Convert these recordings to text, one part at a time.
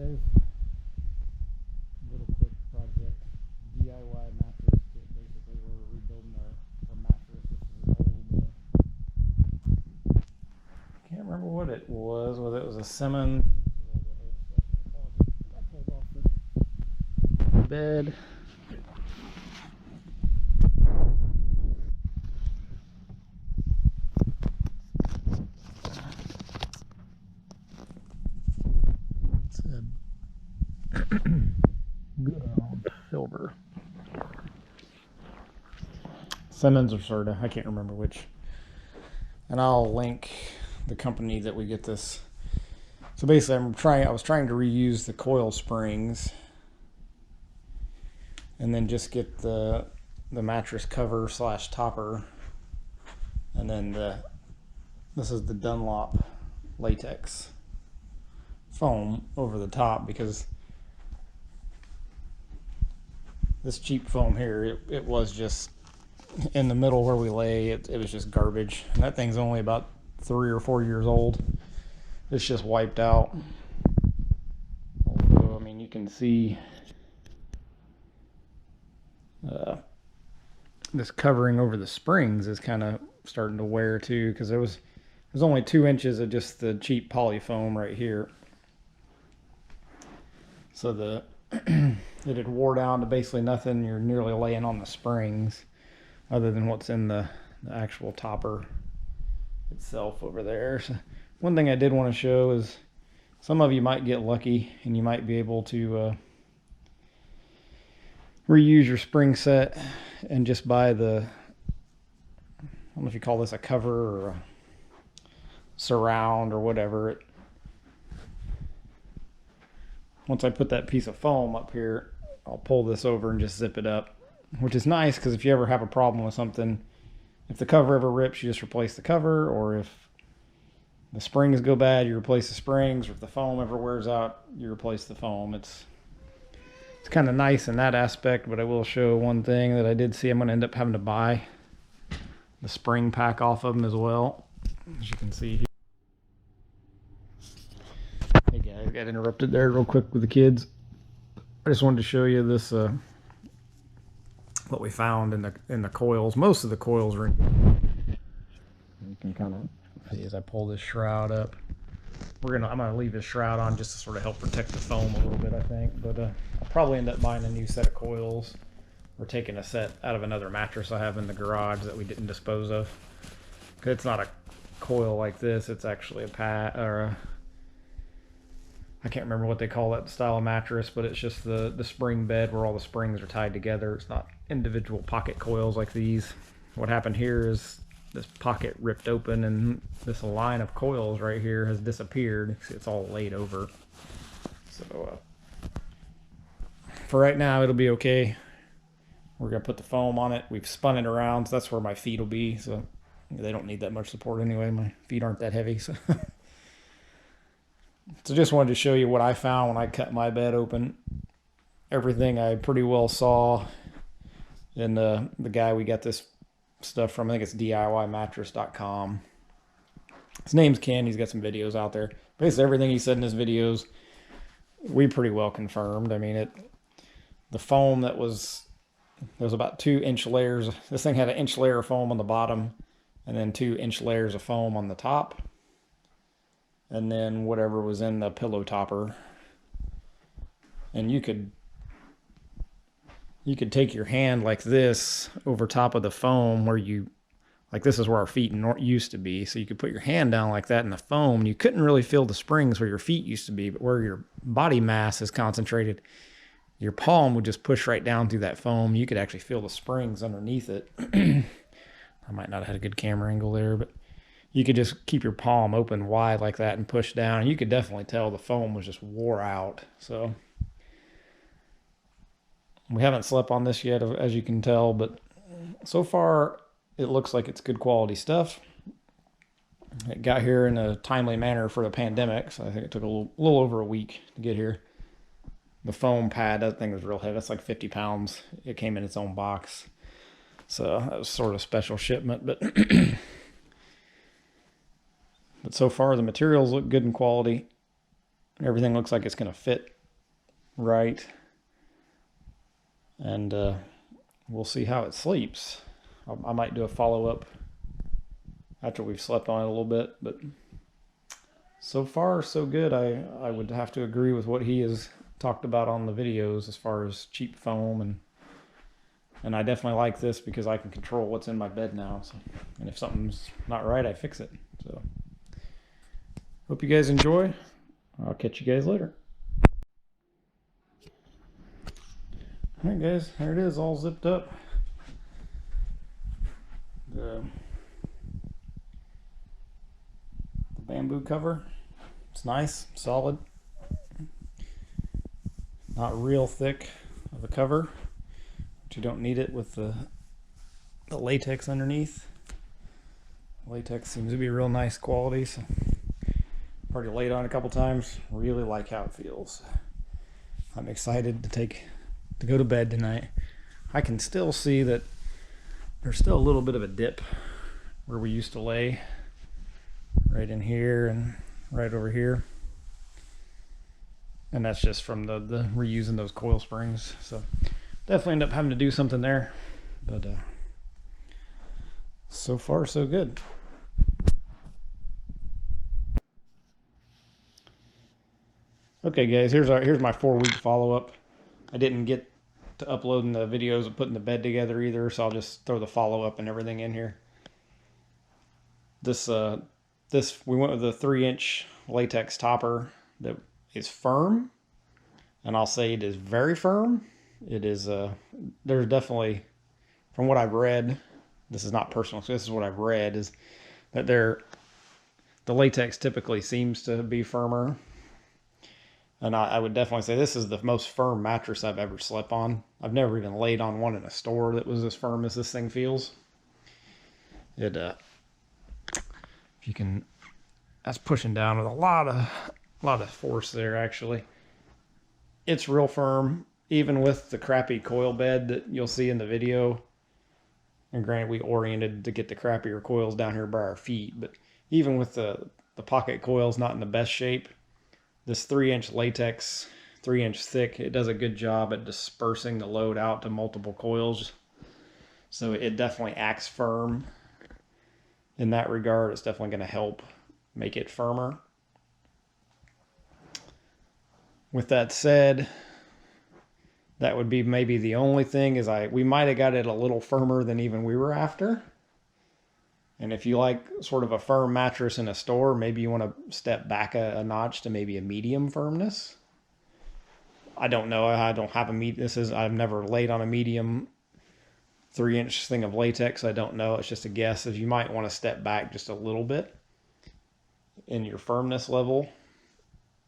guys, little quick project, DIY mattress kit. Basically, we're rebuilding our mattress. This is an old, can't remember what it was, whether it was a Simmons, bed. It's a good old silver. Simmons or Serta, I can't remember which. And I'll link the company that we get this. So basically, I was trying to reuse the coil springs, and then just get the mattress cover / topper, and then this is the Dunlop latex foam over the top, because this cheap foam here, it was just in the middle where we lay, it was just garbage. And that thing's only about 3 or 4 years old. It's just wiped out. Also, I mean, you can see this covering over the springs is kind of starting to wear too, because there's only 2 inches of just the cheap poly foam right here. So it had wore down to basically nothing. You're nearly laying on the springs, other than what's in the actual topper itself over there. So one thing I did want to show is some of you might get lucky and you might be able to reuse your spring set and just buy I don't know if you call this a cover or a surround or whatever. Once I put that piece of foam up here, I'll pull this over and just zip it up, which is nice because if you ever have a problem with something, if the cover ever rips, you just replace the cover, or if the springs go bad, you replace the springs, or if the foam ever wears out, you replace the foam. It's kind of nice in that aspect, but I will show one thing that I did see. I'm going to end up having to buy the spring pack off of them as well, as you can see here. Hey guys, got interrupted there real quick with the kids. I just wanted to show you this, what we found in the coils. Most of the coils are in. You can kind of see as I pull this shroud up. I'm gonna leave this shroud on just to sort of help protect the foam a little bit, I think. But I'll probably end up buying a new set of coils, or taking a set out of another mattress I have in the garage that we didn't dispose of. Cause it's not a coil like this. It's actually a pad, or I can't remember what they call that style of mattress, but it's just the spring bed where all the springs are tied together. It's not individual pocket coils like these. What happened here is this pocket ripped open and this line of coils right here has disappeared. See, it's all laid over. So for right now, it'll be okay. We're gonna put the foam on it. We've spun it around, so that's where my feet will be. So they don't need that much support anyway. My feet aren't that heavy. So. So just wanted to show you what I found when I cut my bed open. Everything I pretty well saw in the guy we got this stuff from. I think it's DIYmattress.com. His name's Ken. He's got some videos out there. Basically everything he said in his videos, we pretty well confirmed. I mean, the foam there was about 2-inch layers. This thing had an inch layer of foam on the bottom, and then 2-inch layers of foam on the top. And then whatever was in the pillow topper. And you could take your hand like this over top of the foam where like this is where our feet used to be. So you could put your hand down like that in the foam, and you couldn't really feel the springs where your feet used to be, but where your body mass is concentrated, your palm would just push right down through that foam. You could actually feel the springs underneath it. I might not have had a good camera angle there, but you could just keep your palm open wide like that and push down. And you could definitely tell the foam was just wore out. So we haven't slept on this yet, as you can tell, but so far it looks like it's good quality stuff. It got here in a timely manner for the pandemic, so I think it took a little over a week to get here. The foam pad, that thing was real heavy. It's like 50 pounds. It came in its own box. So that was sort of special shipment, but But so far the materials look good in quality. Everything looks like it's going to fit right. And we'll see how it sleeps. I might do a follow-up after we've slept on it a little bit, but so far so good. I would have to agree with what he has talked about on the videos as far as cheap foam, and I definitely like this because I can control what's in my bed now. So, and if something's not right, I fix it. So hope you guys enjoy. I'll catch you guys later. All right, guys, there it is, all zipped up. The bamboo cover, it's nice, solid, not real thick of a cover, but you don't need it with the latex underneath. Latex seems to be real nice quality, so I've already laid on it a couple times. Really like how it feels. I'm excited to go to bed tonight. I can still see that there's still a little bit of a dip where we used to lay, right in here and right over here, and that's just from the reusing those coil springs. So definitely end up having to do something there, but so far so good. Okay, guys, here's my 4-week follow-up. I didn't get to uploading the videos of putting the bed together either, so I'll just throw the follow-up and everything in here. This we went with a 3-inch latex topper that is firm, and I'll say it is very firm. It is there's definitely, from what I've read, this is not personal, so this is what I've read, is that the latex typically seems to be firmer. And I would definitely say this is the most firm mattress I've ever slept on. I've never even laid on one in a store that was as firm as this thing feels. It, if you can, that's pushing down with a lot of force there, actually. It's real firm, even with the crappy coil bed that you'll see in the video. And granted, we oriented to get the crappier coils down here by our feet, but even with the pocket coils not in the best shape, this 3-inch latex, 3-inch thick, it does a good job at dispersing the load out to multiple coils. So it definitely acts firm. In that regard, it's definitely going to help make it firmer. With that said, that would be maybe the only thing, is we might have got it a little firmer than even we were after. And if you like sort of a firm mattress in a store, maybe you want to step back a notch to maybe a medium firmness. I don't know. I don't have I've never laid on a medium 3-inch thing of latex. I don't know. It's just a guess. As you might want to step back just a little bit in your firmness level.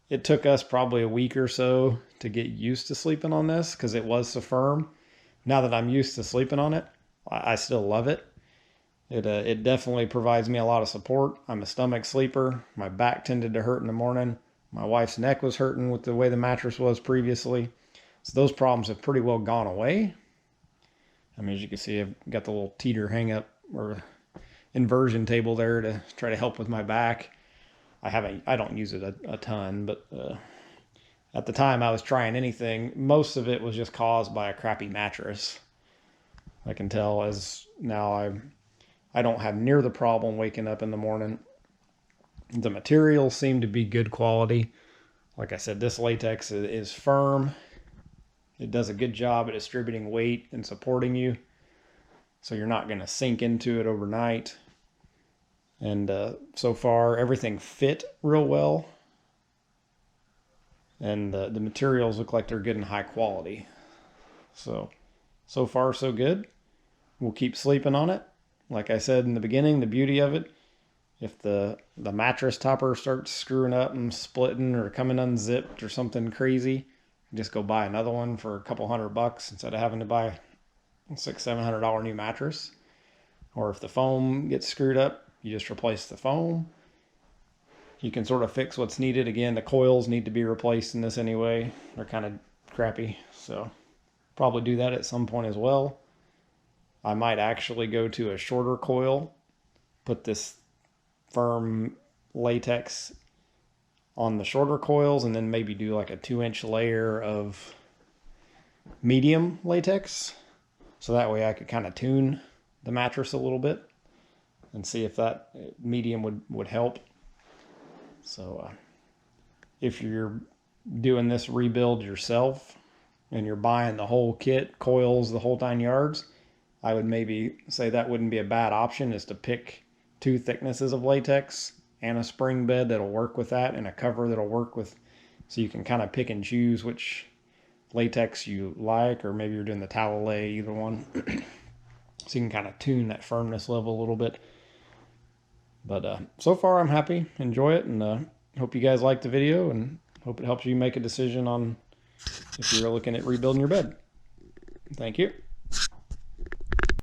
It took us probably a week or so to get used to sleeping on this because it was so firm. Now that I'm used to sleeping on it, I still love it. It definitely provides me a lot of support. I'm a stomach sleeper. My back tended to hurt in the morning. My wife's neck was hurting with the way the mattress was previously. So those problems have pretty well gone away. I mean, as you can see, I've got the little teeter hang up or inversion table there to try to help with my back. I don't use it a ton, but at the time I was trying anything. Most of it was just caused by a crappy mattress. I can tell as now I don't have near the problem waking up in the morning. The materials seem to be good quality. Like I said, this latex is firm. It does a good job at distributing weight and supporting you. So you're not going to sink into it overnight. And so far, everything fit real well. And the materials look like they're good and high quality. So far, so good. We'll keep sleeping on it. Like I said in the beginning, the beauty of it, if the mattress topper starts screwing up and splitting or coming unzipped or something crazy, just go buy another one for a couple $100 instead of having to buy a $600-700 new mattress. Or if the foam gets screwed up, you just replace the foam. You can sort of fix what's needed. Again, the coils need to be replaced in this anyway. They're kind of crappy, so probably do that at some point as well. I might actually go to a shorter coil, put this firm latex on the shorter coils, and then maybe do like a 2-inch layer of medium latex. So that way I could kind of tune the mattress a little bit and see if that medium would help. So if you're doing this rebuild yourself and you're buying the whole kit, coils, the whole 9 yards, I would maybe say that wouldn't be a bad option, is to pick 2 thicknesses of latex and a spring bed that'll work with that, and a cover that'll work with, so you can kind of pick and choose which latex you like, or maybe you're doing the Talalay, either one. So you can kind of tune that firmness level a little bit. But so far I'm happy, enjoy it, and hope you guys liked the video, and hope it helps you make a decision on if you're looking at rebuilding your bed. Thank you.